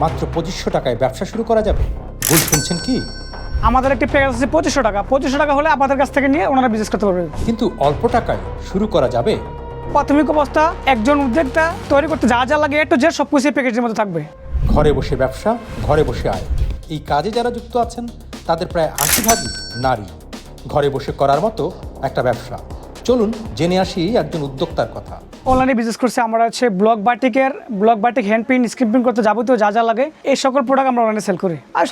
মাত্র 2500 টাকায় ব্যবসা শুরু করা যাবে? ভুল শুনছেন কি? আমাদের একটি প্যাকেজ আছে 2500 টাকা। 2500 টাকা হলে আপনাদের কাছ থেকে নিয়ে ওনারা বিজনেস করতে পারবে। কিন্তু অল্প টাকায় শুরু করা যাবে? প্রাথমিক অবস্থা একজন উদ্যোক্তা তৈরি করতে যা যা লাগে একটু যে সব কিছু প্যাকেজের মধ্যে থাকবে। ঘরে বসে ব্যবসা, ঘরে বসে আয়। এই কাজে যারা যুক্ত আছেন তাদের প্রায় 80% নারী। ঘরে বসে করার মতো একটা ব্যবসা। চলুন জেনে আসি একজন উদ্যোক্তার কথা। অনলাইনে বিজনেস করছে আমরা হচ্ছে block batik hand print, screen print করতে যাবতীয় যা যা লাগে এই সকল প্রোডাক্ট আমরা অনলাইনে সেল করি। আর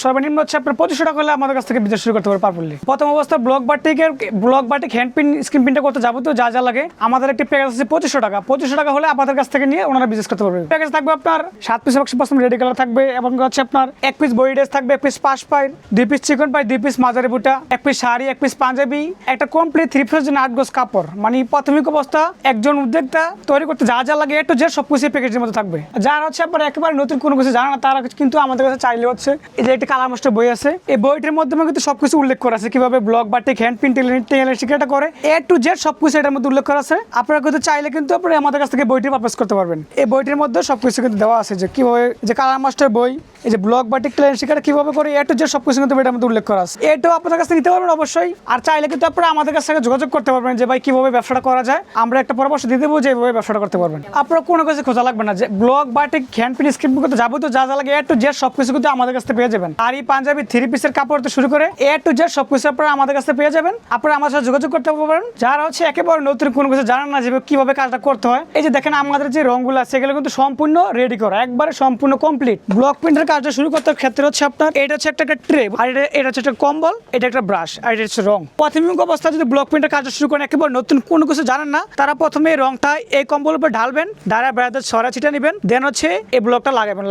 সর্বনিম্ন হচ্ছে আপনার 2500 টাকা হলে আমাদের কাছ থেকে বিজনেস শুরু করতে পারবে পারফেক্টলি। প্রথম অবস্থা block batik hand print, screen print করতে যাবতীয় যা যা লাগে আমাদের একটি প্যাকেজ আছে 2500 টাকা। 2500 টাকা হলে আপনাদের কাছ থেকে নিয়ে ওনারা বিজনেস করতে পারবে। প্যাকেজ থাকবে আপনার 7 পিস বক্স রেডি কালার থাকবে এবং হচ্ছে আপনার 1 পিস বডি ড্রেস থাকবে, 1 পিস পাশ পাই, 2 পিস চিকন পাই, 2 পিস মাঝারি বুটা, 1 পিস শাড়ি, 1 পিস পাঞ্জাবি, একটা কমপ্লিট 3 পিস 8 গজ কাপড়। মানে প্রাথমিক অবস্থা একজন উদ্যোক্তা তৈরি করতে যা যা লাগে একটু যে সব কিছু প্যাকেজের মধ্যে থাকবে। যারা হচ্ছে আপনার একেবারে নতুন কোনো কিছু জানে না তারা কিন্তু আমাদের কাছে চাইলে হচ্ছে এই যে একটা কালার মাস্টার বই আছে, এই বইটির মাধ্যমে কিন্তু সবকিছু উল্লেখ করা আছে কিভাবে block batik hand print tailor শিখাটা করে এ টু জেড সবকিছু এটার মধ্যে উল্লেখ করা আছে। আপনারা কিন্তু চাইলে কিন্তু আপনারা আমাদের কাছ থেকে বইটি পারচেজ করতে পারবেন। এই বইটির মধ্যে সবকিছু কিন্তু দেওয়া আছে যে কিভাবে যে কালার মাস্টার বই, এই যে ব্লক বাটিক টেলার শিখাটা কিভাবে করে এ টু জেড সবকিছু কিন্তু এটার মধ্যে উল্লেখ করা আছে। এটাও আপনাদের কাছে নিতে পারবেন অবশ্যই। আর চাইলে কিন্তু আপনারা আমাদের কাছ থেকে যোগাযোগ করতে পারবেন যে ভাই কিভাবে ব্যবসাটা করা যায়, আমরা একটা পরামর্শ দিয়ে দেবো যে এইভাবে ব্যবসাটা করতে পারবেন। আপনারা কোনো কিছু খোঁজা লাগবে না, যে block batik hand print screen print করতে যাবতীয় যা যা লাগে এ টু জেড সবকিছু কিন্তু আমাদের কাছ থেকে পেয়ে যাবেন। শাড়ি, পাঞ্জাবি, 3 পিসের কাপড় থেকে শুরু করে এ টু জেড সবকিছু আপনারা আমাদের কাছে পেয়ে যাবেন। আপনারা আমার সাথে যোগাযোগ করতে পারবেন। যারা হচ্ছে একেবারে নতুন কোনো কিছু জানেন না যে কিভাবে কাজটা করতে হয়, এই যে দেখেন আমাদের যে রঙগুলো আছে এগুলো কিন্তু সম্পূর্ণ রেডি করা, একবারে সম্পূর্ণ কমপ্লিট। ব্লক প্রিন্টের কাজটা শুরু করতে ক্ষেত্রে হচ্ছে আপনার এটা হচ্ছে একটা ট্রে, আর এটা হচ্ছে একটা কম্বল, এটা একটা ব্রাশ, আর এটা হচ্ছে রং। প্রাথমিক অবস্থা যদি ব্লক প্রিন্টের কাজটা শুরু করেন একেবারে নতুন কোনো কিছু জানেন না, তারা প্রথমে এই রংটা এই কম্বলের উপর ঢালবেন, ডারা বেড়াতে ছড়া ছিটা নেবেন, দেন হচ্ছে এই ব্লকটা লাগাবেন,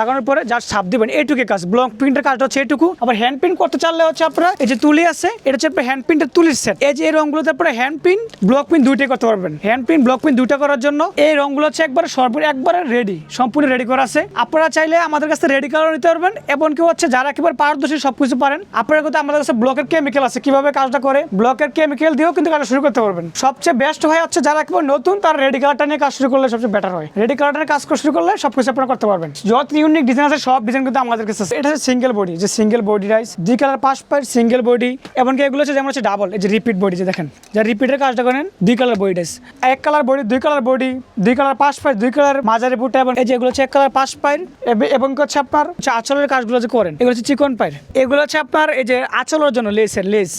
লাগানোর পরে জাস্ট ছাপ দিবেন, এইটুকু কাজ। ব্লক প্রিন্টের কাজটা হচ্ছে এইটুকু। আবার হ্যান্ড প্রিন্ট করতে চাইলে হচ্ছে আপনারা এই যে তুলি আছে, এটা হচ্ছে আপনার হ্যান্ড প্রিন্টের তুলির সেট। এই যে এই রংগুলোতে আপনারা হ্যান্ড প্রিন্ট ব্লক প্রিন্ট দুইটাই করতে পারবেন। হ্যান্ড প্রিন্ট ব্লক প্রিন্ট দুইটা করার জন্য এই রংগুলো হচ্ছে একবারে রেডি, সম্পূর্ণ রেডি করা আছে। আপনারা চাইলে আমাদের কাছে রেডি কালার নিতে পারবেন। এবং কেউ হচ্ছে যারা একেবারে পারদর্শী সবকিছু পারেন, আপনারা কিন্তু আমাদের কাছে ব্লকের কেমিক্যাল আছে, কিভাবে কাজটা করে ব্লকের কেমিক্যাল দিয়েও কিন্তু কাজটা শুরু করতে পারবেন। সবচেয়ে বেস্ট হয় হচ্ছে যারা একেবারে নতুন তারা রেডি কালারটা নিয়ে কাজ শুরু করলে সবচেয়ে বেটার হয়। রেডি কালারটা নিয়ে কাজ শুরু করলে সবকিছু আপনারা করতে পারবেন। যত ইউনিক ডিজাইন আছে সব ডিজাইন কিন্তু আমাদের কাছে আছে। এটা হচ্ছে সিঙ্গেল বডি, যে সিঙ্গেল বডি রাইস 2 কালার পাশ পাই সিঙ্গেল বডি, এমনকি এগুলো হচ্ছে যেমন হচ্ছে ডাবল, এই যে রিপিট বডি, যে দেখেন যারা রিপিটের কাজটা করেন 2 colour body rice, 1 colour body, 2 colour body, 2 colour পাশ পাই, 2 কালার মাঝারি বুটা, এবং এই যে এগুলো হচ্ছে 1 কালার পাশ পাই, এবং হচ্ছে আপনার আঁচলের কাজগুলো যে করেন এগুলো হচ্ছে চিকন পাই, এগুলো হচ্ছে আপনার এই যে আঁচলের জন্য লেস,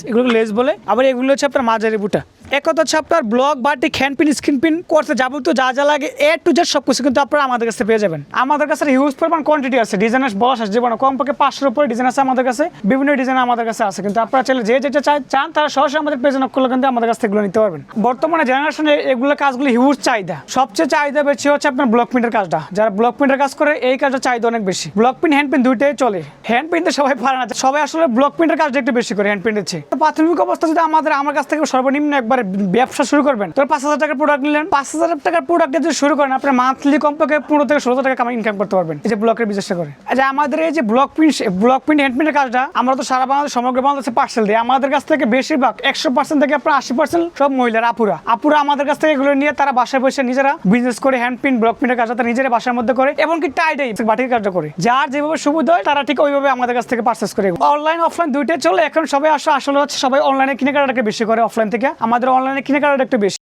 এগুলো লেস বলে। আবার এগুলো হচ্ছে আপনার মাঝারি বুটা। এক কথা হচ্ছে আপনার block batik hand print screen print করতে যাবতীয় যা যা লাগে এ টু জেড সব কিছু কিন্তু আপনারা আমাদের কাছে পেয়ে যাবেন। আমাদের কাছে হিউজ পরিমাণ কোয়ান্টিটি আছে, ডিজাইনের বলা শেষ জীবনে কমপক্ষে 500-এর উপরে ডিজাইন আছে আমাদের কাছে, বিভিন্ন ডিজাইন আমাদের কাছে আছে। কিন্তু আপনারা চাইলে যে যেটা চান তারা সরাসরি আমাদের পেজে নক করলে কিন্তু আমাদের কাছ থেকে এগুলো নিতে পারবেন। বর্তমানে জেনারেশনে এগুলো কাজগুলো হিউজ চাহিদা, সবচেয়ে চাহিদা বেশি হচ্ছে আপনার ব্লক প্রিন্টের কাজটা। যারা ব্লক প্রিন্টের কাজ করে এই কাজটা চাহিদা অনেক বেশি। ব্লক প্রিন্ট হ্যান্ড প্রিন্ট দুইটাই চলে। হ্যান্ড প্রিন্টে সবাই পারে না, সবাই আসলে ব্লক প্রিন্টের কাজটা একটু বেশি করে হ্যান্ড প্রিন্টের চেয়ে। প্রাথমিক অবস্থা যদি আমার কাছ থেকে সর্বনিম্ন একবার ব্যবসা শুরু করবেন, তো 5000 টাকার প্রোডাক্ট নিলেন, 5000 টাকার প্রোডাক্ট যদি শুরু করেন আপনার মান্থলি কমপক্ষে 15 থেকে 16 টাকা ইনকাম করতে পারবেন এই যে ব্লকের বিজনেসটা করে। যে আমাদের এই যে ব্লক প্রিন্ট হ্যান্ড প্রিন্টের কাজটা আমরা তো সারা বাংলাদেশ সমগ্র বাংলাদেশে পার্সেল দিই। আমাদের কাছ থেকে বেশিরভাগ 100% থেকে আপনার 80% সব মহিলারা আপুরা আমাদের কাছ থেকে এগুলো নিয়ে তারা বাসায় বসে নিজেরা বিজনেস করে হ্যান্ড প্রিন্ট ব্লক প্রিন্টের কাজটা তারা নিজেরা বাসার মধ্যে করে, এমনকি টাইডাই বাটির কাজটা করে। যার যেভাবে সুবিধা হয় তারা ঠিক ওইভাবে আমাদের কাছ থেকে পার্চেস করে। অনলাইন অফলাইন দুইটাই চলে। এখন সবাই আসলে হচ্ছে সবাই অনলাইনে কেনাকাটা বেশি করে অফলাইন থেকে, আমাদের অনলাইনে কেনাকাটা একটু বেশি।